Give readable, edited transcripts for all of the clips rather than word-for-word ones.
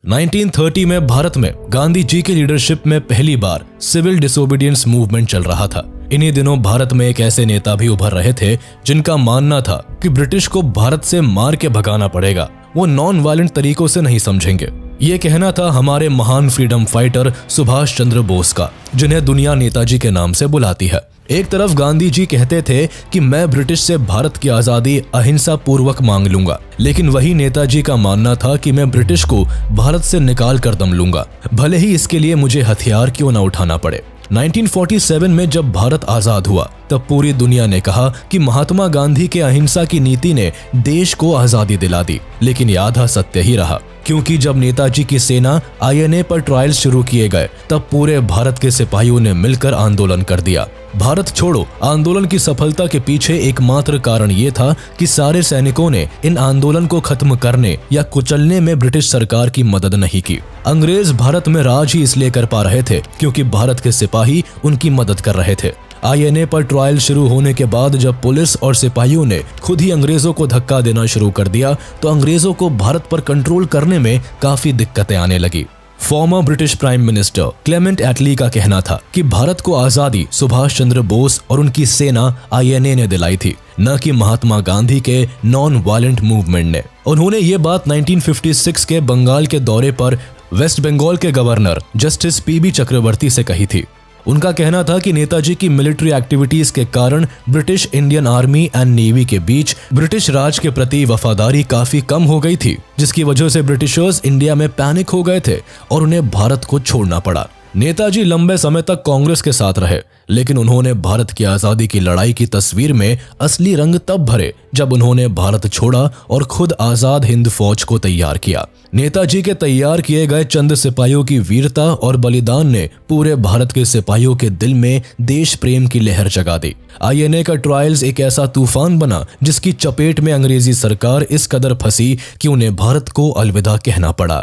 1930 में भारत में गांधी जी की लीडरशिप में पहली बार सिविल डिसोबीडियंस मूवमेंट चल रहा था। इन्हीं दिनों भारत में एक ऐसे नेता भी उभर रहे थे जिनका मानना था कि ब्रिटिश को भारत से मार के भगाना पड़ेगा, वो नॉन वायलेंट तरीकों से नहीं समझेंगे। ये कहना था हमारे महान फ्रीडम फाइटर सुभाष चंद्र बोस का, जिन्हें दुनिया नेताजी के नाम से बुलाती है। एक तरफ गांधी जी कहते थे कि मैं ब्रिटिश से भारत की आजादी अहिंसा पूर्वक मांग लूंगा, लेकिन वही नेताजी का मानना था कि मैं ब्रिटिश को भारत से निकाल कर दम लूंगा, भले ही इसके लिए मुझे हथियार क्यों न उठाना पड़े। 1947 में जब भारत आजाद हुआ तब पूरी दुनिया ने कहा कि महात्मा गांधी के अहिंसा की नीति ने देश को आजादी दिला दी, लेकिन ये आधा सत्य ही रहा, क्योंकि जब नेताजी की सेना INA पर ट्रायल्स शुरू किए गए तब पूरे भारत के सिपाहियों ने मिलकर आंदोलन कर दिया। भारत छोड़ो आंदोलन की सफलता के पीछे एकमात्र कारण ये था कि सारे सैनिकों ने इन आंदोलन को खत्म करने या कुचलने में ब्रिटिश सरकार की मदद नहीं की। अंग्रेज भारत में राज ही इसलिए कर पा रहे थे क्योंकि भारत के सिपाही उनकी मदद कर रहे थे। INA पर ट्रायल शुरू होने के बाद जब पुलिस और सिपाहियों ने खुद ही अंग्रेजों को धक्का देना शुरू कर दिया तो अंग्रेजों को भारत पर कंट्रोल करने में काफी दिक्कतें आने लगी। Former British prime minister Clement Attlee का कहना था कि भारत को आजादी सुभाष चंद्र बोस और उनकी सेना INA ने दिलाई थी, न कि महात्मा गांधी के नॉन वायलेंट मूवमेंट ने। उन्होंने ये बात 1956 के बंगाल के दौरे पर वेस्ट बंगाल के गवर्नर जस्टिस PB चक्रवर्ती से कही थी। उनका कहना था कि नेताजी की मिलिट्री एक्टिविटीज के कारण British Indian army and navy के बीच ब्रिटिश राज के प्रति वफादारी काफी कम हो गई थी, जिसकी वजह से ब्रिटिशर्स इंडिया में पैनिक हो गए थे और उन्हें भारत को छोड़ना पड़ा। नेताजी लंबे समय तक कांग्रेस के साथ रहे, लेकिन उन्होंने भारत की आजादी की लड़ाई की तस्वीर में असली रंग तब भरे जब उन्होंने भारत छोड़ा और खुद आजाद हिंद फौज को तैयार किया। नेताजी के तैयार किए गए चंद सिपाहियों की वीरता और बलिदान ने पूरे भारत के सिपाहियों के दिल में देश प्रेम की लहर जगा दी। INA का ट्रायल्स एक ऐसा तूफान बना जिसकी चपेट में अंग्रेजी सरकार इस कदर फंसी कि उन्हें भारत को अलविदा कहना पड़ा।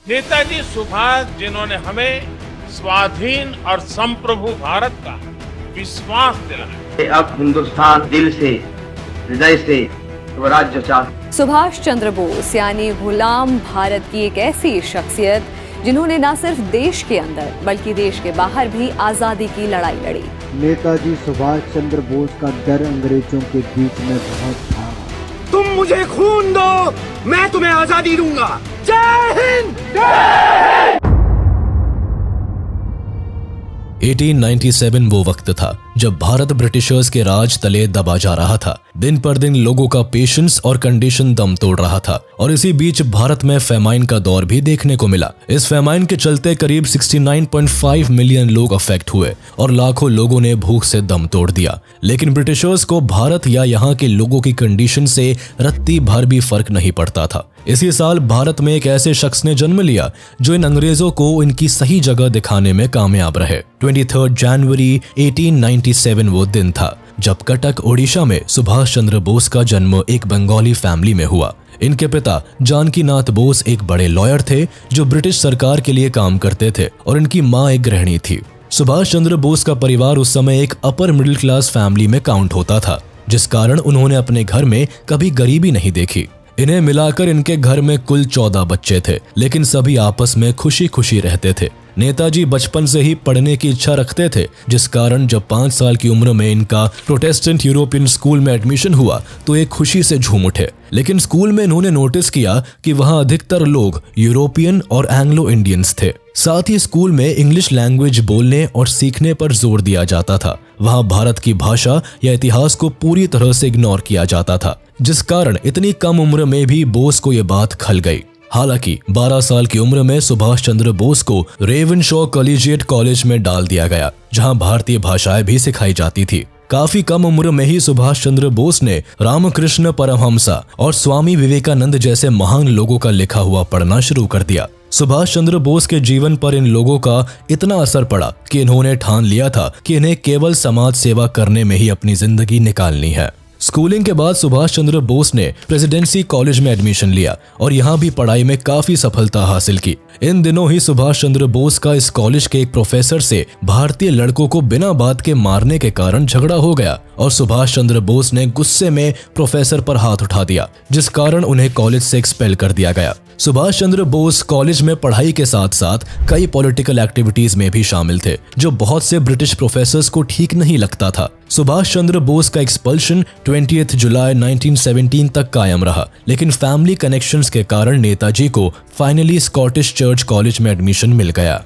नेताजी सुभाष, जिन्होंने हमें स्वाधीन और संप्रभु भारत का विश्वास दिलाया। अब हिंदुस्तान दिल से, हृदय से स्वराज्य चाहता। सुभाष चंद्र बोस यानी गुलाम भारत की एक ऐसी शख्सियत जिन्होंने न सिर्फ देश के अंदर बल्कि देश के बाहर भी आजादी की लड़ाई लड़ी। नेताजी सुभाष चंद्र बोस का डर अंग्रेजों के बीच में बहुत था। तुम मुझे खून दो, मैं तुम्हें आजादी दूंगा। जय हिंद। 1897 वो वक्त था जब भारत ब्रिटिशर्स के राज तले दबा जा रहा था। दिन पर दिन लोगों का पेशेंस और कंडीशन दम तोड़ रहा था और इसी बीच भारत में फेमाइन का दौर भी देखने को मिला। इस फेमाइन के चलते करीब 69.5 मिलियन लोग अफेक्ट हुए और लाखों लोगों ने भूख से दम तोड़ दिया। लेकिन ब्रिटिशर्स को भारत या यहाँ के लोगों की कंडीशन से रत्ती भर भी फर्क नहीं पड़ता था। इसी साल भारत में एक ऐसे शख्स ने जन्म लिया जो इन अंग्रेजों को इनकी सही जगह दिखाने में कामयाब रहे। 23 जनवरी 1897 वो दिन था जब कटक ओडिशा में सुभाष चंद्र बोस का जन्म एक बंगाली फैमिली में हुआ। इनके पिता जानकी नाथ बोस एक बड़े लॉयर थे जो ब्रिटिश सरकार के लिए काम करते थे और इनकी माँ एक गृहिणी थी। सुभाष चंद्र बोस का परिवार उस समय एक अपर मिडिल क्लास फैमिली में काउंट होता था, जिस कारण उन्होंने अपने घर में कभी गरीबी नहीं देखी। इन्हें मिलाकर इनके घर में कुल 14 बच्चे थे, लेकिन सभी आपस में खुशी खुशी रहते थे। नेताजी बचपन से ही पढ़ने की इच्छा रखते थे, जिस कारण जब 5 साल की उम्र में इनका प्रोटेस्टेंट यूरोपियन स्कूल में एडमिशन हुआ तो एक खुशी से झूम उठे। लेकिन स्कूल में इन्होंने नोटिस किया कि वहां अधिकतर लोग यूरोपियन और एंग्लो इंडियंस थे। साथ ही स्कूल में इंग्लिश लैंग्वेज बोलने और सीखने पर जोर दिया जाता था। वहां भारत की भाषा या इतिहास को पूरी तरह से इग्नोर किया जाता था, जिस कारण इतनी कम उम्र में भी बोस को ये बात खल गई। हालांकि 12 साल की उम्र में सुभाष चंद्र बोस को रेवनशॉ कॉलेजिएट कॉलेज में डाल दिया गया, जहां भारतीय भाषाएं भी सिखाई जाती थी। काफी कम उम्र में ही सुभाष चंद्र बोस ने रामकृष्ण परमहंसा और स्वामी विवेकानंद जैसे महान लोगों का लिखा हुआ पढ़ना शुरू कर दिया। सुभाष चंद्र बोस के जीवन पर इन लोगों का इतना असर पड़ा कि इन्होंने ठान लिया था कि इन्हें केवल समाज सेवा करने में ही अपनी जिंदगी निकालनी है। स्कूलिंग के बाद सुभाष चंद्र बोस ने प्रेसिडेंसी कॉलेज में एडमिशन लिया और यहाँ भी पढ़ाई में काफी सफलता हासिल की। इन दिनों ही सुभाष चंद्र बोस का इस कॉलेज के एक प्रोफेसर से भारतीय लड़कों को बिना बात के मारने के कारण झगड़ा हो गया और सुभाष चंद्र बोस ने गुस्से में प्रोफेसर पर हाथ उठा दिया, जिस कारण उन्हें कॉलेज से एक्सपेल कर दिया गया। सुभाष चंद्र बोस कॉलेज में पढ़ाई के साथ साथ कई पॉलिटिकल एक्टिविटीज में भी शामिल थे, जो बहुत से ब्रिटिश प्रोफेसर्स को ठीक नहीं लगता था। सुभाष चंद्र बोस का एक्सपल्शन 20 जुलाई 1917 तक कायम रहा, लेकिन फैमिली कनेक्शंस के कारण नेताजी को फाइनली स्कॉटिश चर्च कॉलेज में एडमिशन मिल गया।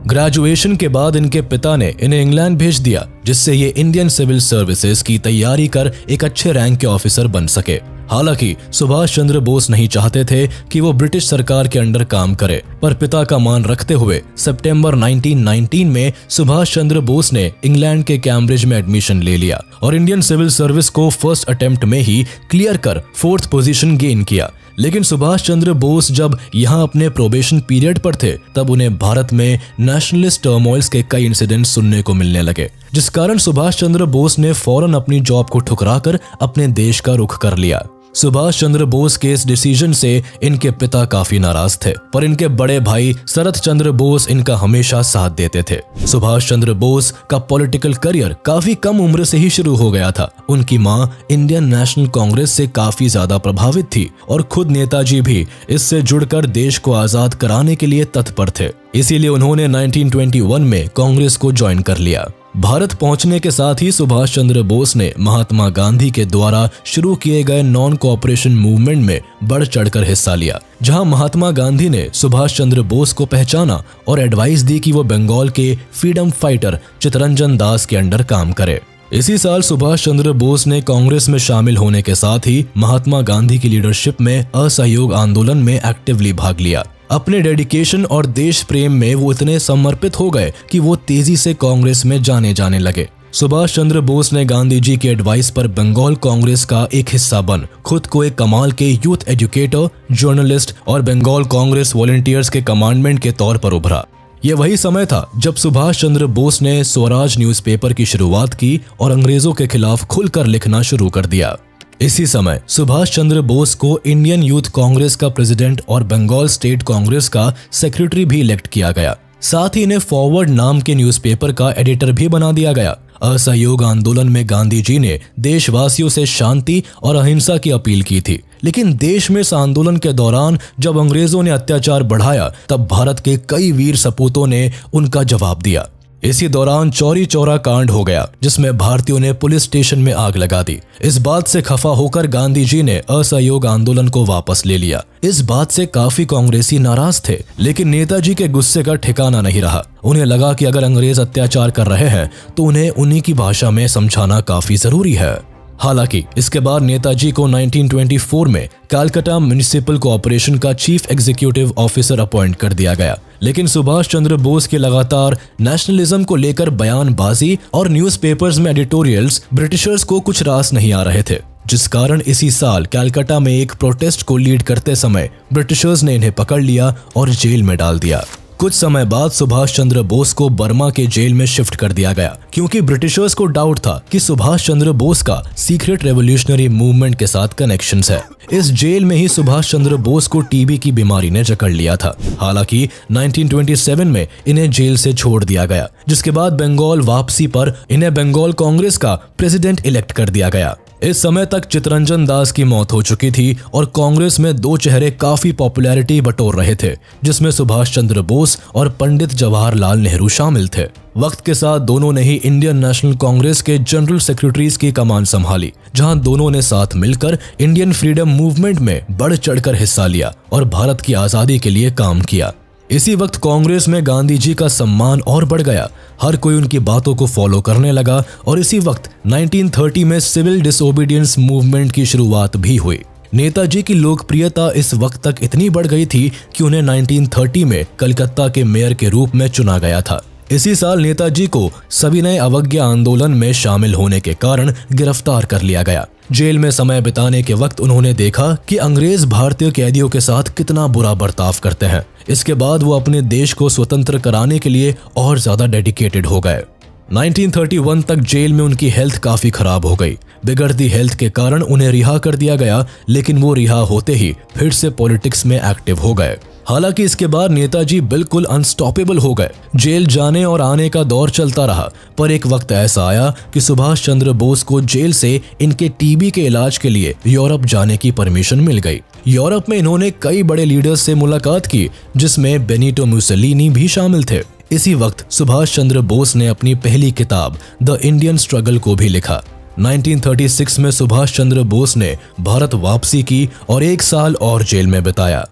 ग्रेजुएशन के बाद इनके पिता ने इन्हें इंग्लैंड भेज दिया, जिससे ये इंडियन सिविल सर्विसेज की तैयारी कर एक अच्छे रैंक के ऑफिसर बन सके। हालांकि सुभाष चंद्र बोस नहीं चाहते थे कि वो ब्रिटिश सरकार के अंडर काम करे, पर पिता का मान रखते हुए सितंबर 1919 में सुभाष चंद्र बोस ने इंग्लैंड के कैम्ब्रिज में एडमिशन ले लिया और इंडियन सिविल सर्विस को फर्स्ट अटेम्प्ट में ही क्लियर कर 4th पोजीशन गेन किया। लेकिन सुभाष चंद्र बोस जब यहाँ अपने प्रोबेशन पीरियड पर थे, तब उन्हें भारत में नेशनलिस्ट टर्मोइल्स के कई इंसिडेंट्स सुनने को मिलने लगे, जिस कारण सुभाष चंद्र बोस ने फौरन अपनी जॉब को ठुकराकर अपने देश का रुख कर लिया। सुभाष चंद्र बोस के इस डिसीजन से इनके पिता काफी नाराज थे, पर इनके बड़े भाई शरत चंद्र बोस इनका हमेशा साथ देते थे। सुभाष चंद्र बोस का पॉलिटिकल करियर काफी कम उम्र से ही शुरू हो गया था। उनकी मां इंडियन नेशनल कांग्रेस से काफी ज्यादा प्रभावित थी और खुद नेताजी भी इससे जुड़कर देश को आजाद कराने के लिए तत्पर थे। इसीलिए उन्होंने 1921 में कांग्रेस को ज्वाइन कर लिया। भारत पहुंचने के साथ ही सुभाष चंद्र बोस ने महात्मा गांधी के द्वारा शुरू किए गए नॉन कोऑपरेशन मूवमेंट में बढ़ चढ़कर हिस्सा लिया, जहां महात्मा गांधी ने सुभाष चंद्र बोस को पहचाना और एडवाइस दी कि वो बंगाल के फ्रीडम फाइटर चित्तरंजन दास के अंडर काम करे। इसी साल सुभाष चंद्र बोस ने कांग्रेस में शामिल होने के साथ ही महात्मा गांधी की लीडरशिप में असहयोग आंदोलन में एक्टिवली भाग लिया। अपने डेडिकेशन और देश प्रेम में वो इतने समर्पित हो गए कि वो तेजी से कांग्रेस में जाने लगे। सुभाष चंद्र बोस ने गांधी जी के एडवाइस पर बंगाल कांग्रेस का एक हिस्सा बन खुद को एक कमाल के यूथ एजुकेटर, जर्नलिस्ट और बंगाल कांग्रेस वॉलंटियर्स के कमांडमेंट के तौर पर उभरा। ये वही समय था जब सुभाष चंद्र बोस ने स्वराज न्यूज़पेपर की शुरुआत की और अंग्रेजों के खिलाफ खुलकर लिखना शुरू कर दिया। इसी समय सुभाष चंद्र बोस को इंडियन यूथ कांग्रेस का प्रेसिडेंट और बंगाल स्टेट कांग्रेस का सेक्रेटरी भी इलेक्ट किया गया। साथ ही इन्हें फॉरवर्ड नाम के न्यूज़पेपर का एडिटर भी बना दिया गया। असहयोग आंदोलन में गांधी जी ने देशवासियों से शांति और अहिंसा की अपील की थी, लेकिन देश में इस आंदोलन के दौरान जब अंग्रेजों ने अत्याचार बढ़ाया, तब भारत के कई वीर सपूतों ने उनका जवाब दिया। इसी दौरान चौरी चौरा कांड हो गया, जिसमें भारतीयों ने पुलिस स्टेशन में आग लगा दी। इस बात से खफा होकर गांधी जी ने असहयोग आंदोलन को वापस ले लिया। इस बात से काफी कांग्रेसी नाराज थे, लेकिन नेताजी के गुस्से का ठिकाना नहीं रहा। उन्हें लगा कि अगर अंग्रेज अत्याचार कर रहे हैं तो उन्हें उन्हीं की भाषा में समझाना काफी जरूरी है। हालांकि इसके बाद नेताजी को 1924 में कलकत्ता म्युनिसिपल कॉर्पोरेशन का चीफ एग्जीक्यूटिव ऑफिसर अपॉइंट कर दिया गया, लेकिन सुभाष चंद्र बोस के लगातार नेशनलिज्म को लेकर बयानबाजी और न्यूज़पेपर्स में एडिटोरियल्स ब्रिटिशर्स को कुछ रास नहीं आ रहे थे, जिस कारण इसी साल कलकत्ता में एक प्रोटेस्ट को लीड करते समय ब्रिटिशर्स ने इन्हें पकड़ लिया और जेल में डाल दिया। कुछ समय बाद सुभाष चंद्र बोस को बर्मा के जेल में शिफ्ट कर दिया गया, क्योंकि ब्रिटिशर्स को डाउट था कि सुभाष चंद्र बोस का सीक्रेट रेवोल्यूशनरी मूवमेंट के साथ कनेक्शंस है। इस जेल में ही सुभाष चंद्र बोस को टीबी की बीमारी ने जकड़ लिया था। हालांकि 1927 में इन्हें जेल से छोड़ दिया गया, जिसके बाद बंगाल वापसी पर इन्हें बंगाल कांग्रेस का प्रेसिडेंट इलेक्ट कर दिया गया। इस समय तक चित्तरंजन दास की मौत हो चुकी थी और कांग्रेस में दो चेहरे काफी पॉपुलैरिटी बटोर रहे थे, जिसमें सुभाष चंद्र बोस और पंडित जवाहरलाल नेहरू शामिल थे। वक्त के साथ दोनों ने ही इंडियन नेशनल कांग्रेस के जनरल सेक्रेटरीज की कमान संभाली, जहां दोनों ने साथ मिलकर इंडियन फ्रीडम मूवमेंट में बढ़ चढ़कर हिस्सा लिया और भारत की आजादी के लिए काम किया। इसी वक्त कांग्रेस में गांधी जी का सम्मान और बढ़ गया। हर कोई उनकी बातों को फॉलो करने लगा और इसी वक्त 1930 में सिविल डिसोबीडियंस मूवमेंट की शुरुआत भी हुई। नेताजी की लोकप्रियता इस वक्त तक इतनी बढ़ गई थी कि उन्हें 1930 में कलकत्ता के मेयर के रूप में चुना गया था। इसी साल नेताजी को सविनय अवज्ञा आंदोलन में शामिल होने के कारण गिरफ्तार कर लिया गया। जेल में समय बिताने के वक्त उन्होंने देखा कि अंग्रेज भारतीय कैदियों के साथ कितना बुरा बर्ताव करते हैं। इसके बाद वो अपने देश को स्वतंत्र कराने के लिए और ज्यादा डेडिकेटेड हो गए। 1931 तक जेल में उनकी हेल्थ काफी खराब हो गई। बिगड़ती हेल्थ के कारण उन्हें रिहा कर दिया गया, लेकिन वो रिहा होते ही फिर से पॉलिटिक्स में एक्टिव हो गए। हालांकि इसके बाद नेताजी बिल्कुल अनस्टॉपेबल हो गए। जेल जाने और आने का दौर चलता रहा, पर एक वक्त ऐसा आया कि सुभाष चंद्र बोस को जेल से इनके टीबी के इलाज के लिए यूरोप जाने की परमिशन मिल गई। यूरोप में इन्होंने कई बड़े लीडर्स से मुलाकात की, जिसमें बेनिटो मुसोलिनी भी शामिल थे। इसी वक्त सुभाष चंद्र बोस ने अपनी पहली किताब द इंडियन स्ट्रगल को भी लिखा। 1936 में सुभाष चंद्र बोस ने भारत वापसी की और 1 साल और जेल में बिताया।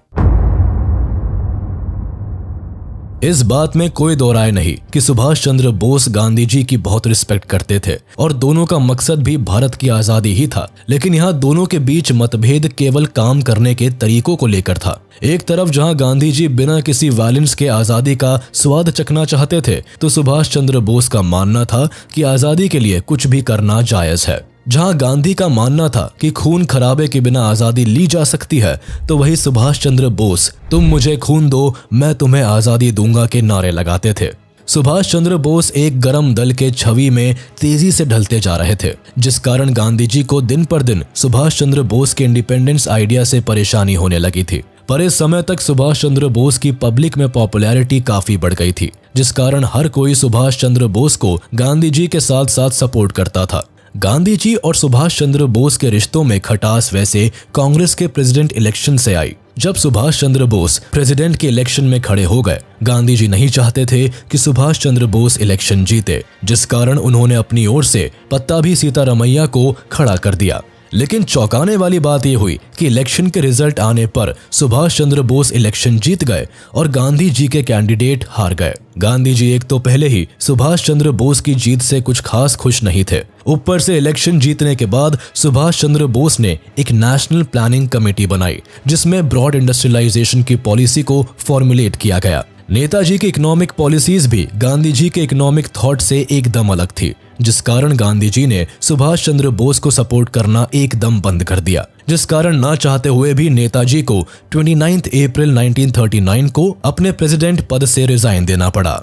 इस बात में कोई दो राय नहीं कि सुभाष चंद्र बोस गांधी जी की बहुत रिस्पेक्ट करते थे और दोनों का मकसद भी भारत की आजादी ही था। लेकिन यहाँ दोनों के बीच मतभेद केवल काम करने के तरीकों को लेकर था। एक तरफ जहां गांधी जी बिना किसी वायलेंस के आजादी का स्वाद चखना चाहते थे, तो सुभाष चंद्र बोस का मानना था कि आजादी के लिए कुछ भी करना जायज है। जहां गांधी का मानना था कि खून खराबे के बिना आजादी ली जा सकती है, तो वही सुभाष चंद्र बोस तुम मुझे खून दो मैं तुम्हें आजादी दूंगा के नारे लगाते थे। सुभाष चंद्र बोस एक गरम दल के छवि में तेजी से ढलते जा रहे थे, जिस कारण गांधी जी को दिन पर दिन सुभाष चंद्र बोस के इंडिपेंडेंस आइडिया से परेशानी होने लगी थी। पर इस समय तक सुभाष चंद्र बोस की पब्लिक में पॉपुलैरिटी काफी बढ़ गई थी, जिस कारण हर कोई सुभाष चंद्र बोस को गांधी जी के साथ साथ सपोर्ट करता था। गांधी जी और सुभाष चंद्र बोस के रिश्तों में खटास वैसे कांग्रेस के प्रेसिडेंट इलेक्शन से आई। जब सुभाष चंद्र बोस प्रेसिडेंट के इलेक्शन में खड़े हो गए, गांधी जी नहीं चाहते थे कि सुभाष चंद्र बोस इलेक्शन जीते, जिस कारण उन्होंने अपनी ओर से पट्टाभी सीतारामैया को खड़ा कर दिया। लेकिन चौंकाने वाली बात यह हुई कि इलेक्शन के रिजल्ट आने पर सुभाष चंद्र बोस इलेक्शन जीत गए और गांधी जी के कैंडिडेट हार गए। गांधी जी एक तो पहले ही सुभाष चंद्र बोस की जीत से कुछ खास खुश नहीं थे, ऊपर से इलेक्शन जीतने के बाद सुभाष चंद्र बोस ने एक नेशनल प्लानिंग कमेटी बनाई, जिसमें ब्रॉड इंडस्ट्रियलाइजेशन की पॉलिसी को फॉर्मुलेट किया गया। नेताजी की इकोनॉमिक पॉलिसीज भी गांधी जी के इकोनॉमिक थॉट से एकदम अलग थी, जिस कारण गांधी जी ने सुभाष चंद्र बोस को सपोर्ट करना एकदम बंद कर दिया, जिस कारण ना चाहते हुए भी नेताजी को 29 अप्रैल 1939 को अपने प्रेसिडेंट पद से रिजाइन देना पड़ा।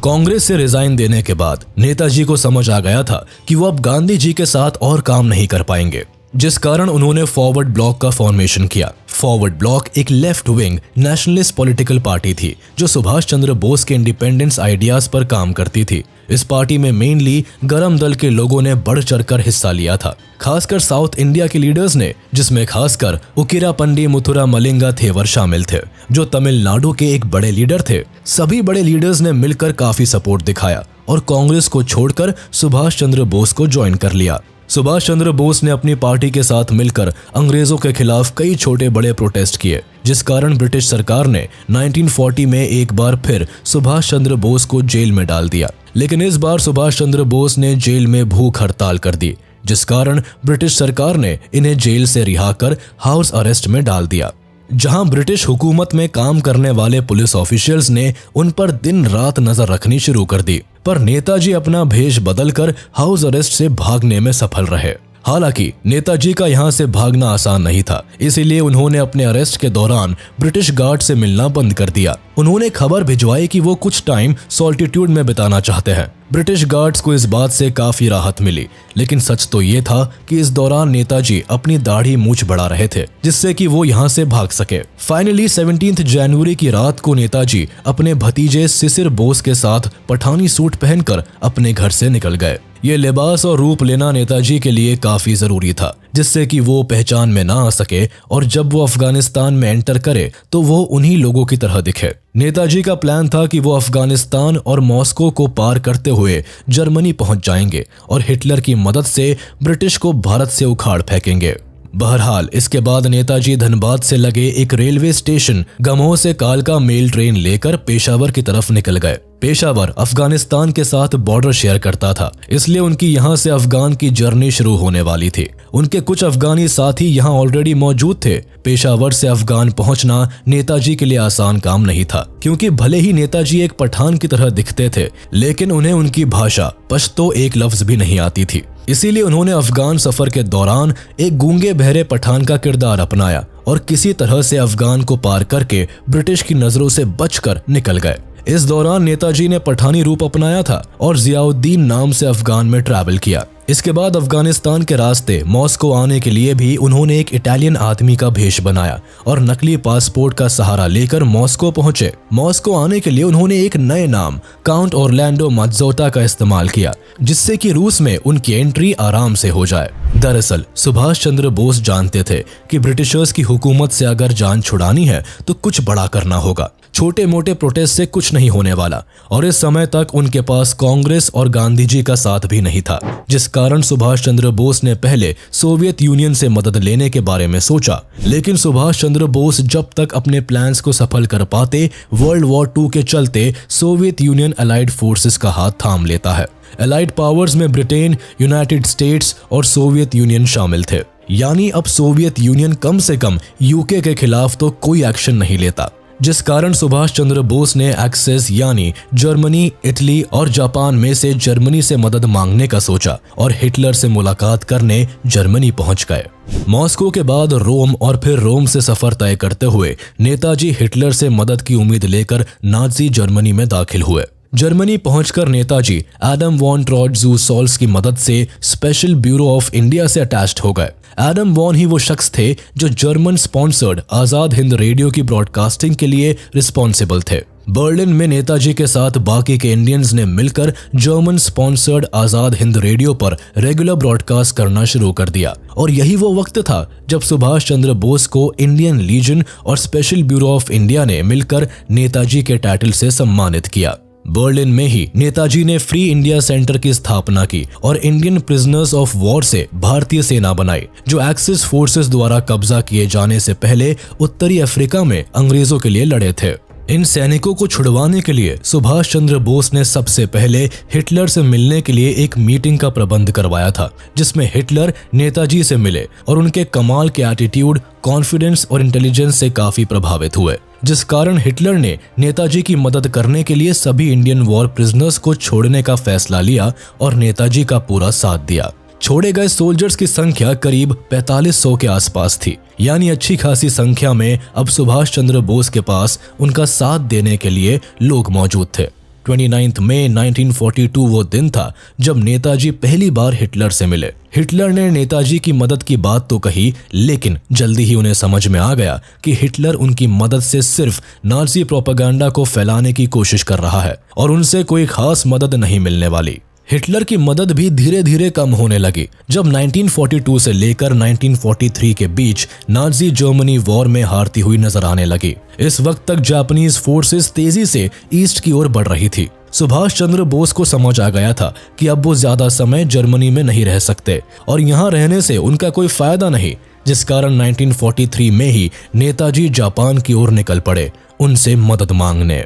कांग्रेस से रिजाइन देने के बाद नेताजी को समझ आ गया था कि वो अब गांधी जी के साथ और काम नहीं कर पाएंगे, जिस कारण उन्होंने फॉरवर्ड ब्लॉक का फॉर्मेशन किया। फॉरवर्ड ब्लॉक एक left wing nationalist political party थी, जो सुभाष चंद्र बोस के इंडिपेंडेंस आइडियाज पर काम करती थी। इस पार्टी में मेनली गरम दल के लोगों ने बढ़ चढ़कर हिस्सा लिया था, खासकर साउथ इंडिया के लीडर्स ने, जिसमें खासकर उकिरापंडी मुथुरा मलिंगा थेवर शामिल थे, जो तमिलनाडु के एक बड़े लीडर थे। सभी बड़े लीडर्स ने मिलकर काफी सपोर्ट दिखाया और कांग्रेस को छोड़कर सुभाष चंद्र बोस को ज्वाइन कर लिया। सुभाष चंद्र बोस ने अपनी पार्टी के साथ मिलकर अंग्रेजों के खिलाफ कई छोटे बड़े प्रोटेस्ट किए, जिस कारण ब्रिटिश सरकार ने 1940 में एक बार फिर सुभाष चंद्र बोस को जेल में डाल दिया। लेकिन इस बार सुभाष चंद्र बोस ने जेल में भूख हड़ताल कर दी, जिस कारण ब्रिटिश सरकार ने इन्हें जेल से रिहा कर हाउस अरेस्ट में डाल दिया, जहां ब्रिटिश हुकूमत में काम करने वाले पुलिस ऑफिशियल्स ने उन पर दिन रात नजर रखनी शुरू कर दी। पर नेताजी अपना भेष बदलकर हाउस अरेस्ट से भागने में सफल रहे। हालांकि नेताजी का यहाँ से भागना आसान नहीं था, इसीलिए उन्होंने अपने अरेस्ट के दौरान ब्रिटिश गार्ड से मिलना बंद कर दिया। उन्होंने खबर भिजवाई कि वो कुछ टाइम सॉल्टिट्यूड में बिताना चाहते हैं। ब्रिटिश गार्ड्स को इस बात से काफी राहत मिली, लेकिन सच तो ये था कि इस दौरान नेताजी अपनी दाढ़ी मूंछ बढ़ा रहे थे, जिससे कि वो यहाँ से भाग सके। फाइनली 17 जनवरी की रात को नेताजी अपने भतीजे शिशिर बोस के साथ पठानी सूट पहनकर अपने घर से निकल गए। ये लिबास और रूप लेना नेताजी के लिए काफी जरूरी था, जिससे कि वो पहचान में ना आ सके और जब वो अफगानिस्तान में एंटर करे तो वो उन्हीं लोगों की तरह दिखे। नेताजी का प्लान था कि वो अफगानिस्तान और मॉस्को को पार करते हुए जर्मनी पहुंच जाएंगे और हिटलर की मदद से ब्रिटिश को भारत से उखाड़ फेंकेंगे। बहरहाल इसके बाद नेताजी धनबाद से लगे एक रेलवे स्टेशन गमोह से कालका मेल ट्रेन लेकर पेशावर की तरफ निकल गए। पेशावर अफगानिस्तान के साथ बॉर्डर शेयर करता था, इसलिए उनकी यहाँ से अफगान की जर्नी शुरू होने वाली थी। उनके कुछ अफगानी साथी यहाँ ऑलरेडी मौजूद थे। पेशावर से अफगान पहुंचना नेताजी के लिए आसान काम नहीं था, क्योंकि भले ही नेताजी एक पठान की तरह दिखते थे, लेकिन उन्हें उनकी भाषा पश्तो एक लफ्ज भी नहीं आती थी। इसीलिए उन्होंने अफगान सफर के दौरान एक गूंगे बहरे पठान का किरदार अपनाया और किसी तरह से अफगान को पार करके ब्रिटिश की नजरों से बचकर निकल गए। इस दौरान नेताजी ने पठानी रूप अपनाया था और जियाउद्दीन नाम से अफगान में ट्रैवल किया। इसके बाद अफगानिस्तान के रास्ते मॉस्को आने के लिए भी उन्होंने एक इटालियन आदमी का भेष बनाया और नकली पासपोर्ट का सहारा लेकर मॉस्को पहुंचे। मॉस्को आने के लिए उन्होंने एक नए नाम काउंट ऑरलैंडो मज्जोटा का इस्तेमाल किया, जिससे कि रूस में उनकी एंट्री आराम से हो जाए। दरअसल सुभाष चंद्र बोस जानते थे कि ब्रिटिशर्स की हुकूमत से अगर जान छुड़ानी है तो कुछ बड़ा करना होगा। छोटे मोटे प्रोटेस्ट से कुछ नहीं होने वाला, और इस समय तक उनके पास कांग्रेस और गांधी जी का साथ भी नहीं था, जिस कारण सुभाष चंद्र बोस ने पहले सोवियत यूनियन से मदद लेने के बारे में सोचा। लेकिन सुभाष चंद्र बोस जब तक अपने प्लान्स को सफल कर पाते, वर्ल्ड वॉर 2 के चलते सोवियत यूनियन अलाइड फोर्सेस का हाथ थाम लेता है। अलाइड पावर्स में ब्रिटेन, यूनाइटेड स्टेट्स और सोवियत यूनियन शामिल थे। यानी अब सोवियत यूनियन कम से कम यूके के खिलाफ तो कोई एक्शन नहीं लेता, जिस कारण सुभाष चंद्र बोस ने एक्सेस यानी जर्मनी, इटली और जापान में से जर्मनी से मदद मांगने का सोचा और हिटलर से मुलाकात करने जर्मनी पहुंच गए। मॉस्को के बाद रोम और फिर रोम से सफर तय करते हुए नेताजी हिटलर से मदद की उम्मीद लेकर नाजी जर्मनी में दाखिल हुए। जर्मनी पहुंचकर नेताजी एडम वॉन ट्रॉटज़ुसॉल्स की मदद से स्पेशल ब्यूरो ऑफ इंडिया से अटैच्ड हो गए। एडम वॉन ही वो शख्स थे जो German sponsored Azad Hind radio की ब्रॉडकास्टिंग के लिए रिस्पॉन्सिबल थे। बर्लिन में नेताजी के साथ बाकी के इंडियंस ने मिलकर German sponsored Azad Hind radio पर रेगुलर ब्रॉडकास्ट करना शुरू कर दिया, और यही वो वक्त था जब सुभाष चंद्र बोस को इंडियन लीजन और स्पेशल ब्यूरो ऑफ इंडिया ने मिलकर नेताजी के टाइटल से सम्मानित किया। बर्लिन में ही नेताजी ने फ्री इंडिया सेंटर की स्थापना की और इंडियन प्रिजनर्स ऑफ वॉर से भारतीय सेना बनाई, जो एक्सिस फोर्सेस द्वारा कब्जा किए जाने से पहले उत्तरी अफ्रीका में अंग्रेजों के लिए लड़े थे। इन सैनिकों को छुड़वाने के लिए सुभाष चंद्र बोस ने सबसे पहले हिटलर से मिलने के लिए एक मीटिंग का प्रबंध करवाया था, जिसमें हिटलर नेताजी से मिले और उनके कमाल के एटीट्यूड, कॉन्फिडेंस और इंटेलिजेंस से काफी प्रभावित हुए, जिस कारण हिटलर ने नेताजी की मदद करने के लिए सभी इंडियन वॉर प्रिजनर्स को छोड़ने का फैसला लिया और नेताजी का पूरा साथ दिया। छोड़े गए सोल्जर्स की संख्या करीब 4500 के आसपास थी, यानी अच्छी खासी संख्या में अब सुभाष चंद्र बोस के पास उनका साथ देने के लिए लोग मौजूद थे। 29 मई 1942 वो दिन था जब नेताजी पहली बार हिटलर से मिले। हिटलर ने नेताजी की मदद की बात तो कही, लेकिन जल्दी ही उन्हें समझ में आ गया कि हिटलर उनकी मदद से सिर्फ नाज़ी प्रोपेगेंडा को फैलाने की कोशिश कर रहा है और उनसे कोई खास मदद नहीं मिलने वाली। हिटलर की मदद भी धीरे धीरे कम होने लगी जब 1942 से लेकर 1943 के बीच नाज़ी जर्मनी वॉर में हारती हुई नजर आने लगी। इस वक्त तक जापानीज फोर्सेस तेजी से ईस्ट की ओर बढ़ रही थी। सुभाष चंद्र बोस को समझ आ गया था कि अब वो ज्यादा समय जर्मनी में नहीं रह सकते और यहाँ रहने से उनका कोई फायदा नहीं, जिस कारण 1943 में ही नेताजी जापान की ओर निकल पड़े उनसे मदद मांगने।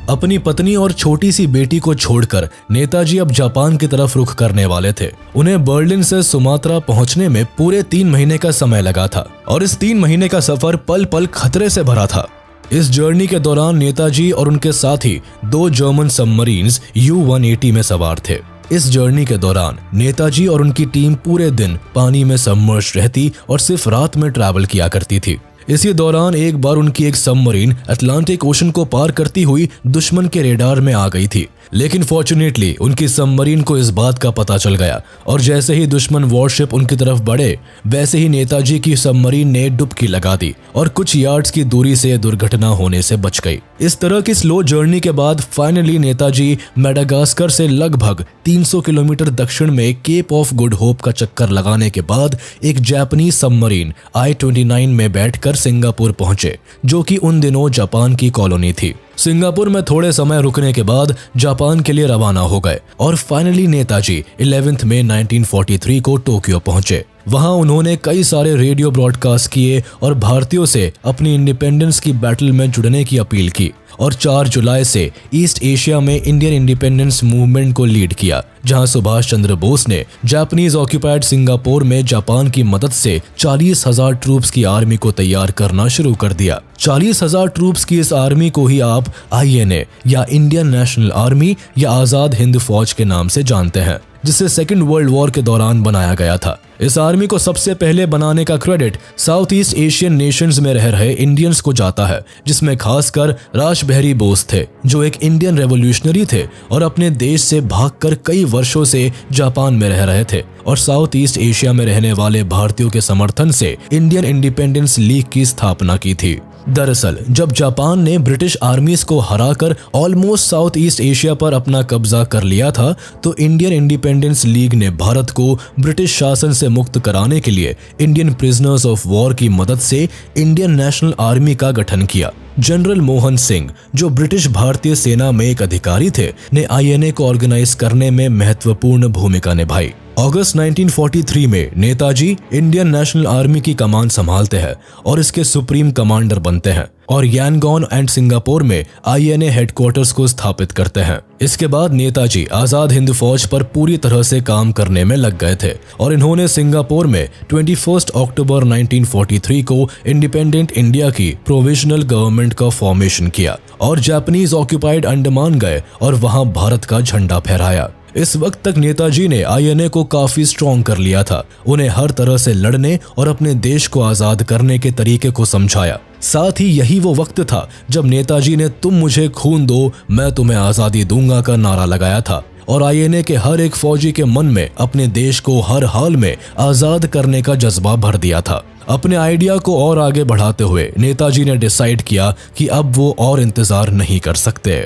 अपनी पत्नी और छोटी सी बेटी को छोड़कर नेताजी अब जापान की तरफ रुख करने वाले थे। उन्हें बर्लिन से सुमात्रा पहुंचने में पूरे 3 महीने का समय लगा था और इस 3 महीने का सफर पल पल खतरे से भरा था। इस जर्नी के दौरान नेताजी और उनके साथी 2 जर्मन सबमरीन्स U-180 में सवार थे। इस जर्नी के दौरान नेताजी और उनकी टीम पूरे दिन पानी में सबमर्ज रहती और सिर्फ रात में ट्रैवल किया करती थी। इसी दौरान एक बार उनकी एक सबमरीन अटलांटिक ओशन को पार करती हुई दुश्मन के रेडार में आ गई थी, लेकिन फॉर्चुनेटली उनकी सबमरीन को इस बात का पता चल गया और जैसे ही दुश्मन वॉरशिप उनकी तरफ बढ़े, वैसे ही नेताजी की सबमरीन ने डुबकी लगा दी और कुछ यार्ड्स की दूरी से दुर्घटना होने से बच गई। इस तरह की स्लो जर्नी के बाद फाइनली नेताजी मेडागास्कर से लगभग 300 किलोमीटर दक्षिण में केप ऑफ गुड होप का चक्कर लगाने के बाद एक जापानी सबमरीन I-29 में बैठकर सिंगापुर पहुंचे, जो कि उन दिनों जापान की कॉलोनी थी। सिंगापुर में थोड़े समय रुकने के बाद जापान के लिए रवाना हो गए और फाइनली नेताजी 11 मई 1943 को टोक्यो पहुंचे। वहां उन्होंने कई सारे रेडियो ब्रॉडकास्ट किए और भारतीयों से अपनी इंडिपेंडेंस की बैटल में जुड़ने की अपील की और 4 जुलाई से ईस्ट एशिया में इंडियन इंडिपेंडेंस मूवमेंट को लीड किया, जहां सुभाष चंद्र बोस ने जापानीज ऑक्युपाइड सिंगापुर में जापान की मदद से 40,000 ट्रूप्स की आर्मी को तैयार करना शुरू कर दिया। 40,000 ट्रूप्स की इस आर्मी को ही आप INA या इंडियन नेशनल आर्मी या आजाद हिंद फौज के नाम से जानते हैं, जिसे सेकेंड वर्ल्ड वॉर के दौरान बनाया गया था। इस आर्मी को सबसे पहले बनाने का credit south east Asian Nations में रह रहे इंडियंस को जाता है, जिसमें खासकर रासबिहारी बोस थे, जो एक इंडियन रेवोल्यूशनरी थे और अपने देश से भागकर कई वर्षों से जापान में रह रहे थे और साउथ ईस्ट एशिया में रहने वाले भारतीयों के समर्थन से इंडियन इंडिपेंडेंस लीग की स्थापना की थी। दरअसल जब जापान ने ब्रिटिश आर्मीज को हराकर ऑलमोस्ट साउथ ईस्ट एशिया पर अपना कब्जा कर लिया था, तो इंडियन इंडिपेंडेंस लीग ने भारत को ब्रिटिश शासन से मुक्त कराने के लिए इंडियन प्रिजनर्स ऑफ वॉर की मदद से इंडियन नेशनल आर्मी का गठन किया। जनरल मोहन सिंह, जो ब्रिटिश भारतीय सेना में एक अधिकारी थे, ने INA को ऑर्गेनाइज करने में महत्वपूर्ण भूमिका निभाई। अगस्त 1943 में नेताजी इंडियन नेशनल आर्मी की कमान संभालते हैं और इसके सुप्रीम कमांडर बनते हैं और यांगोन एंड सिंगापुर में INA हेडक्वार्टर्स को स्थापित करते हैं। इसके बाद नेताजी आजाद हिंद फौज पर पूरी तरह से काम करने में लग गए थे और इन्होंने सिंगापुर में 21 अक्टूबर 1943 को इंडिपेंडेंट इंडिया की प्रोविजनल गवर्नमेंट का फॉर्मेशन किया और जापानीज ऑक्यूपाइड अंडमान गए और वहां भारत का झंडा फहराया। इस वक्त तक नेताजी ने INA को काफी स्ट्रॉन्ग कर लिया था। उन्हें हर तरह से लड़ने और अपने देश को आजाद करने के तरीके को समझाया। साथ ही यही वो वक्त था जब नेताजी ने तुम मुझे खून दो मैं तुम्हें आजादी दूंगा का नारा लगाया था और INA के हर एक फौजी के मन में अपने देश को हर हाल में आजाद करने का जज्बा भर दिया था। अपने आइडिया को और आगे बढ़ाते हुए नेताजी ने डिसाइड किया कि अब वो और इंतजार नहीं कर सकते।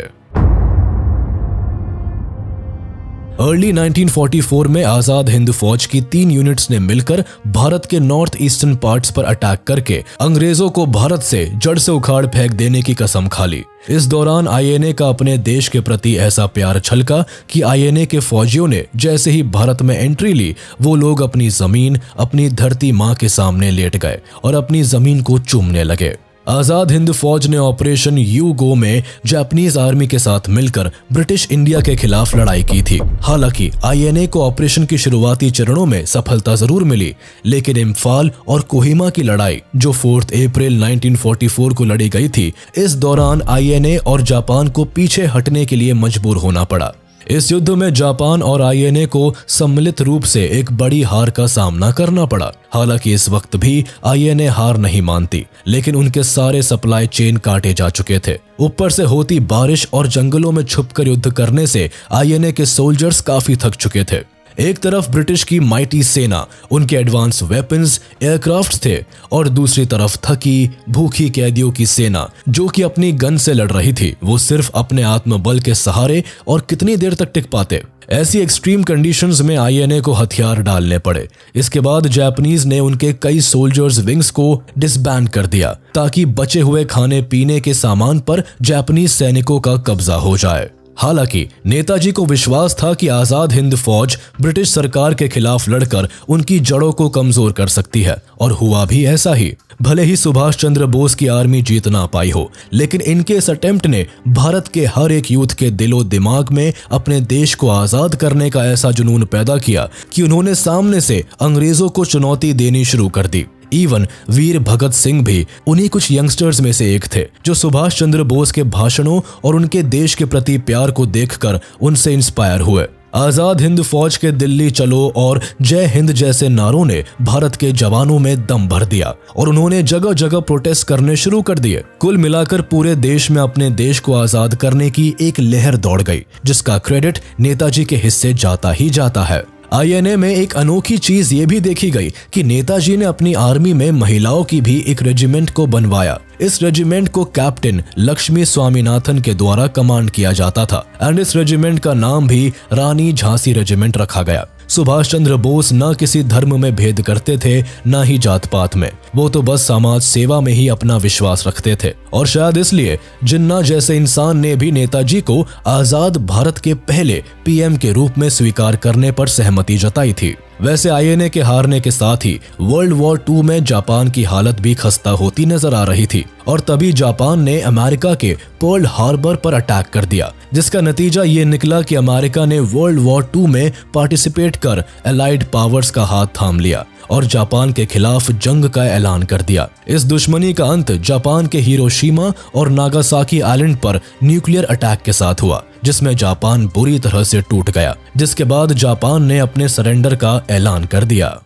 अर्ली 1944 में आजाद हिंद फौज की 3 यूनिट्स ने मिलकर भारत के नॉर्थ ईस्टर्न पार्ट्स पर अटैक करके अंग्रेजों को भारत से जड़ से उखाड़ फेंक देने की कसम खा ली। इस दौरान INA का अपने देश के प्रति ऐसा प्यार छलका कि INA के फौजियों ने जैसे ही भारत में एंट्री ली, वो लोग अपनी जमीन, अपनी धरती माँ के सामने लेट गए और अपनी जमीन को चूमने लगे। आजाद हिंद फौज ने ऑपरेशन यूगो में जापानीज आर्मी के साथ मिलकर ब्रिटिश इंडिया के खिलाफ लड़ाई की थी। हालांकि INA को ऑपरेशन की शुरुआती चरणों में सफलता जरूर मिली, लेकिन इम्फाल और कोहिमा की लड़ाई जो 4 अप्रैल 1944 को लड़ी गई थी, इस दौरान INA और जापान को पीछे हटने के लिए मजबूर होना पड़ा। इस युद्ध में जापान और INA को सम्मिलित रूप से एक बड़ी हार का सामना करना पड़ा। हालांकि इस वक्त भी INA हार नहीं मानती, लेकिन उनके सारे सप्लाई चेन काटे जा चुके थे। ऊपर से होती बारिश और जंगलों में छुपकर युद्ध करने से INA के सोल्जर्स काफी थक चुके थे। एक तरफ ब्रिटिश की माइटी सेना, उनके एडवांस वेपन्स, एयरक्राफ्ट थे और दूसरी तरफ थकी भूखी कैदियों की सेना जो कि अपनी गन से लड़ रही थी। वो सिर्फ अपने आत्मबल के सहारे और कितनी देर तक टिक पाते। ऐसी एक्सट्रीम कंडीशंस में INA को हथियार डालने पड़े। इसके बाद जापानीज ने उनके कई सोल्जर्स विंग्स को डिसबैंड कर दिया ताकि बचे हुए खाने पीने के सामान पर जापानीज सैनिकों का कब्जा हो जाए। हालांकि नेताजी को विश्वास था कि आजाद हिंद फौज ब्रिटिश सरकार के खिलाफ लड़कर उनकी जड़ों को कमजोर कर सकती है और हुआ भी ऐसा ही। भले ही सुभाष चंद्र बोस की आर्मी जीत ना पाई हो, लेकिन इनके इस अटेम्प्ट ने भारत के हर एक यूथ के दिलो दिमाग में अपने देश को आजाद करने का ऐसा जुनून पैदा किया कि उन्होंने सामने से अंग्रेजों को चुनौती देनी शुरू कर दी। इवन वीर भगत सिंह भी उन्हीं कुछ यंगस्टर्स में से एक थे जो सुभाष चंद्र बोस के भाषणों और उनके देश के प्रति प्यार को देखकर उनसे इंस्पायर हुए। आजाद हिंद फौज के दिल्ली चलो और जय हिंद जैसे नारों ने भारत के जवानों में दम भर दिया और उन्होंने जगह जगह प्रोटेस्ट करने शुरू कर दिए। कुल मिलाकर पूरे देश में अपने देश को आजाद करने की एक लहर दौड़ गई, जिसका क्रेडिट नेताजी के हिस्से जाता ही जाता है। INA में एक अनोखी चीज ये भी देखी गई कि नेताजी ने अपनी आर्मी में महिलाओं की भी एक रेजिमेंट को बनवाया। इस रेजिमेंट को कैप्टन लक्ष्मी स्वामीनाथन के द्वारा कमांड किया जाता था एंड इस रेजिमेंट का नाम भी रानी झांसी रेजिमेंट रखा गया। सुभाष चंद्र बोस न किसी धर्म में भेद करते थे, न ही जात पात में। वो तो बस समाज सेवा में ही अपना विश्वास रखते थे और शायद इसलिए जिन्ना जैसे इंसान ने भी नेताजी को आजाद भारत के पहले PM के रूप में स्वीकार करने पर सहमति जताई थी। वैसे INA के हारने के साथ ही वर्ल्ड वॉर 2 में जापान की हालत भी खस्ता होती नजर आ रही थी और तभी जापान ने अमेरिका के पर्ल हार्बर पर अटैक कर दिया, जिसका नतीजा ये निकला कि अमेरिका ने वर्ल्ड वॉर 2 में पार्टिसिपेट कर एलाइड पावर्स का हाथ थाम लिया और जापान के खिलाफ जंग का ऐलान कर दिया। इस दुश्मनी का अंत जापान के हिरोशिमा और नागासाकी आइलैंड पर न्यूक्लियर अटैक के साथ हुआ, जिसमें जापान बुरी तरह से टूट गया, जिसके बाद जापान ने अपने सरेंडर का ऐलान कर दिया।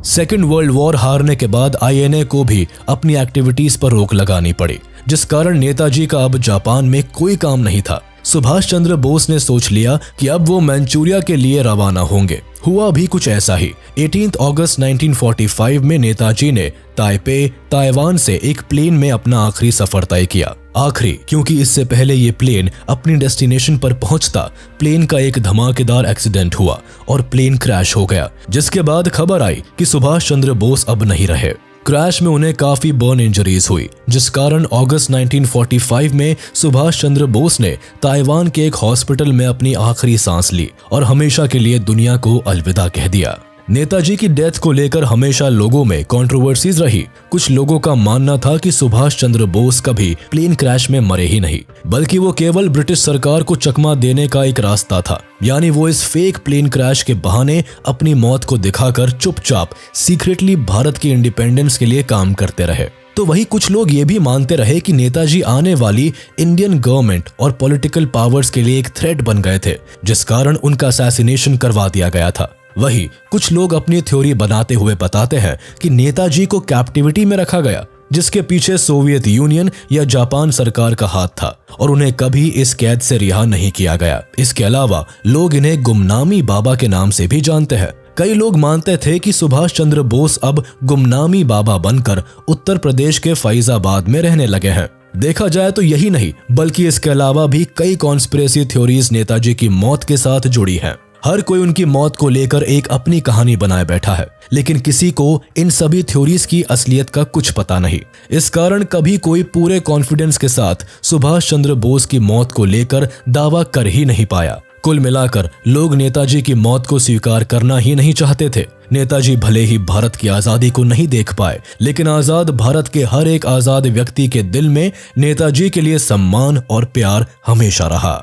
सेकेंड वर्ल्ड वॉर हारने के बाद आईएनए को भी अपनी एक्टिविटीज पर रोक लगानी पड़ी, जिस कारण नेताजी का अब जापान में कोई काम नहीं था। सुभाष चंद्र बोस ने सोच लिया कि अब वो मंचूरिया के लिए रवाना होंगे। हुआ भी कुछ ऐसा ही। 18 अगस्त 1945 में नेताजी ने ताइपे, ताइवान से एक प्लेन में अपना आखिरी सफर तय किया। आखिरी क्योंकि इससे पहले ये प्लेन अपनी डेस्टिनेशन पर पहुंचता, प्लेन का एक धमाकेदार एक्सीडेंट हुआ और प्लेन क्रैश हो गया, जिसके बाद खबर आई कि सुभाष चंद्र बोस अब नहीं रहे। क्रैश में उन्हें काफी बर्न इंजरीज हुई, जिस कारण अगस्त 1945 में सुभाष चंद्र बोस ने ताइवान के एक हॉस्पिटल में अपनी आखिरी सांस ली और हमेशा के लिए दुनिया को अलविदा कह दिया। नेताजी की डेथ को लेकर हमेशा लोगों में कंट्रोवर्सीज रही। कुछ लोगों का मानना था कि सुभाष चंद्र बोस कभी प्लेन क्रैश में मरे ही नहीं, बल्कि वो केवल ब्रिटिश सरकार को चकमा देने का एक रास्ता था, यानी वो इस फेक प्लेन क्रैश के बहाने अपनी मौत को दिखाकर चुपचाप सीक्रेटली भारत के इंडिपेंडेंस के लिए काम करते रहे। तो वही कुछ लोग ये भी मानते रहे कि नेताजी आने वाली इंडियन गवर्नमेंट और पॉलिटिकल पावर्स के लिए एक थ्रेट बन गए थे, जिस कारण उनका असैसिनेशन करवा दिया गया था। वही कुछ लोग अपनी थ्योरी बनाते हुए बताते हैं कि नेताजी को कैप्टिविटी में रखा गया, जिसके पीछे सोवियत यूनियन या जापान सरकार का हाथ था और उन्हें कभी इस कैद से रिहा नहीं किया गया। इसके अलावा लोग इन्हें गुमनामी बाबा के नाम से भी जानते हैं। कई लोग मानते थे कि सुभाष चंद्र बोस अब गुमनामी बाबा बनकर उत्तर प्रदेश के फैजाबाद में रहने लगे हैं। देखा जाए तो यही नहीं, बल्कि इसके अलावा भी कई कॉन्स्पिरेसी थ्योरीज नेताजी की मौत के साथ जुड़ी हैं। हर कोई उनकी मौत को लेकर एक अपनी कहानी बनाए बैठा है, लेकिन किसी को इन सभी थ्योरीज की असलियत का कुछ पता नहीं। इस कारण कभी कोई पूरे कॉन्फिडेंस के साथ सुभाष चंद्र बोस की मौत को लेकर दावा कर ही नहीं पाया। कुल मिलाकर लोग नेताजी की मौत को स्वीकार करना ही नहीं चाहते थे। नेताजी भले ही भारत की आजादी को नहीं देख पाए, लेकिन आजाद भारत के हर एक आजाद व्यक्ति के दिल में नेताजी के लिए सम्मान और प्यार हमेशा रहा।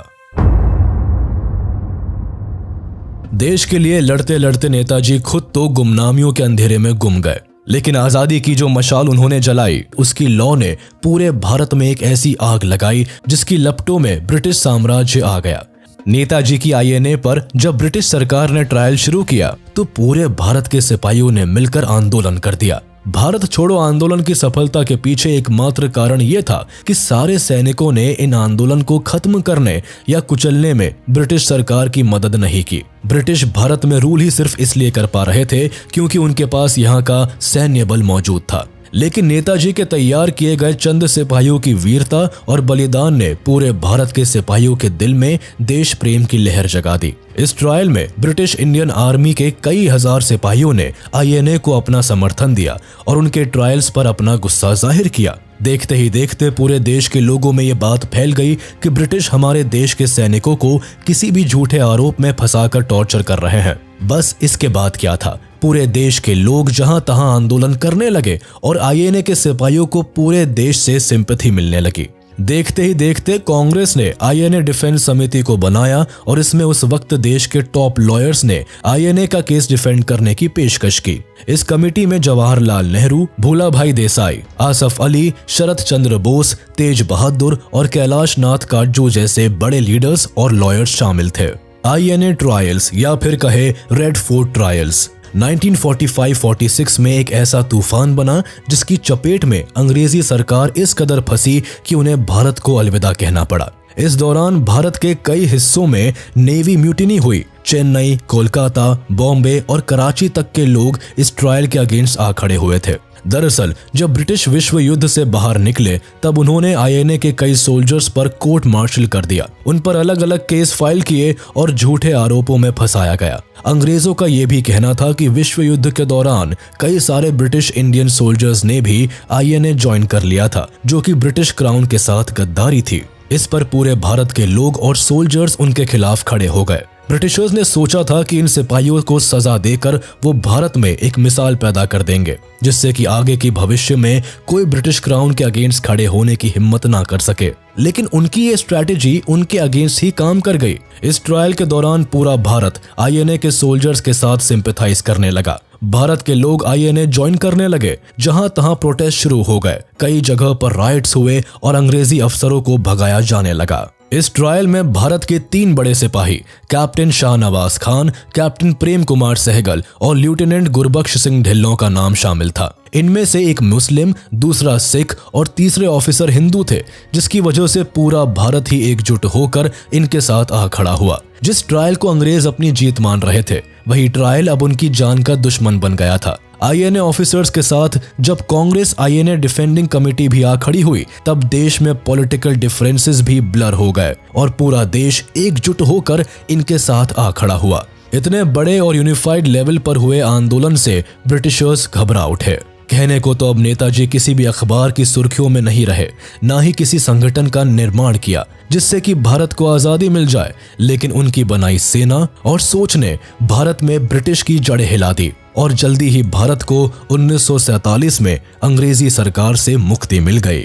देश के लिए लड़ते लड़ते नेताजी खुद तो गुमनामियों के अंधेरे में गुम गए, लेकिन आजादी की जो मशाल उन्होंने जलाई, उसकी लौ ने पूरे भारत में एक ऐसी आग लगाई जिसकी लपटों में ब्रिटिश साम्राज्य आ गया। नेताजी की आईएनए पर जब ब्रिटिश सरकार ने ट्रायल शुरू किया तो पूरे भारत के सिपाहियों ने मिलकर आंदोलन कर दिया। भारत छोड़ो आंदोलन की सफलता के पीछे एकमात्र कारण यह था कि सारे सैनिकों ने इन आंदोलन को खत्म करने या कुचलने में ब्रिटिश सरकार की मदद नहीं की। ब्रिटिश भारत में रूल ही सिर्फ इसलिए कर पा रहे थे क्योंकि उनके पास यहाँ का सैन्य बल मौजूद था। लेकिन नेताजी के तैयार किए गए चंद सिपाहियों की वीरता और बलिदान ने पूरे भारत के सिपाहियों के दिल में देश प्रेम की लहर जगा दी। इस ट्रायल में ब्रिटिश इंडियन आर्मी के कई हजार सिपाहियों ने आईएनए को अपना समर्थन दिया और उनके ट्रायल्स पर अपना गुस्सा जाहिर किया। देखते ही देखते पूरे देश के लोगों में ये बात फैल गई कि ब्रिटिश हमारे देश के सैनिकों को किसी भी झूठे आरोप में फंसाकर टॉर्चर कर रहे हैं। बस इसके बाद क्या था, पूरे देश के लोग जहां तहां आंदोलन करने लगे और आईएनए के सिपाहियों को पूरे देश से सिंपैथी मिलने लगी। देखते ही देखते कांग्रेस ने आईएनए डिफेंस समिति को बनाया और इसमें उस वक्त देश के टॉप लॉयर्स ने आईएनए का केस डिफेंड करने की पेशकश की। इस कमेटी में जवाहरलाल नेहरू, भूलाभाई देसाई, आसफ अली, शरद चंद्र बोस, तेज बहादुर और कैलाश नाथ काटजू जैसे बड़े लीडर्स और लॉयर्स शामिल थे। आईएनए ट्रायल्स या फिर कहे रेड फोर्ट ट्रायल्स 1945-46 में एक ऐसा तूफान बना जिसकी चपेट में अंग्रेजी सरकार इस कदर फंसी कि उन्हें भारत को अलविदा कहना पड़ा। इस दौरान भारत के कई हिस्सों में नेवी म्यूटिनी हुई। चेन्नई, कोलकाता, बॉम्बे और कराची तक के लोग इस ट्रायल के अगेंस्ट आ खड़े हुए थे। दरअसल जब ब्रिटिश विश्व युद्ध से बाहर निकले तब उन्होंने आईएनए के कई सोल्जर्स पर कोर्ट मार्शल कर दिया। उन पर अलग अलग केस फाइल किए और झूठे आरोपों में फंसाया गया। अंग्रेजों का यह भी कहना था कि विश्व युद्ध के दौरान कई सारे ब्रिटिश इंडियन सोल्जर्स ने भी आईएनए ज्वाइन कर लिया था, जो कि ब्रिटिश क्राउन के साथ गद्दारी थी। इस पर पूरे भारत के लोग और सोल्जर्स उनके खिलाफ खड़े हो गए। ब्रिटिशर्स ने सोचा था कि इन सिपाहियों को सजा देकर वो भारत में एक मिसाल पैदा कर देंगे, जिससे कि आगे की भविष्य में कोई ब्रिटिश क्राउन के अगेंस्ट खड़े होने की हिम्मत ना कर सके। लेकिन उनकी ये स्ट्रैटेजी उनके अगेंस्ट ही काम कर गई। इस ट्रायल के दौरान पूरा भारत आईएनए के सोल्जर्स के साथ सिंपैथाइज करने लगा। भारत के लोग आईएनए ज्वाइन करने लगे। जहां तहां प्रोटेस्ट शुरू हो गए। कई जगह पर राइट्स हुए और अंग्रेजी अफसरों को भगाया जाने लगा। इस ट्रायल में भारत के 3 बड़े सिपाही कैप्टन शाहनवाज खान, कैप्टन प्रेम कुमार सहगल और लेफ्टिनेंट गुरबख्श सिंह ढिल्लों का नाम शामिल था। इनमें से एक मुस्लिम, दूसरा सिख और तीसरे ऑफिसर हिंदू थे, जिसकी वजह से पूरा भारत ही एकजुट होकर इनके साथ आ खड़ा हुआ। जिस ट्रायल को अंग्रेज अपनी जीत मान रहे थे, वही ट्रायल अब उनकी जान का दुश्मन बन गया था। आईएनए ऑफिसर्स के साथ जब कांग्रेस आईएनए डिफेंडिंग कमेटी भी आ खड़ी हुई, तब देश में पॉलिटिकल डिफरेंसेस भी ब्लर हो गए और पूरा देश एकजुट होकर इनके साथ आ खड़ा हुआ। इतने बड़े और यूनिफाइड लेवल पर हुए आंदोलन से ब्रिटिशर्स घबरा उठे। कहने को तो अब नेताजी किसी भी अखबार की सुर्खियों में नहीं रहे, ना ही किसी संगठन का निर्माण किया जिससे कि भारत को आजादी मिल जाए, लेकिन उनकी बनाई सेना और सोच ने भारत में ब्रिटिश की जड़ें हिला दी और जल्दी ही भारत को 1947 में अंग्रेजी सरकार से मुक्ति मिल गई।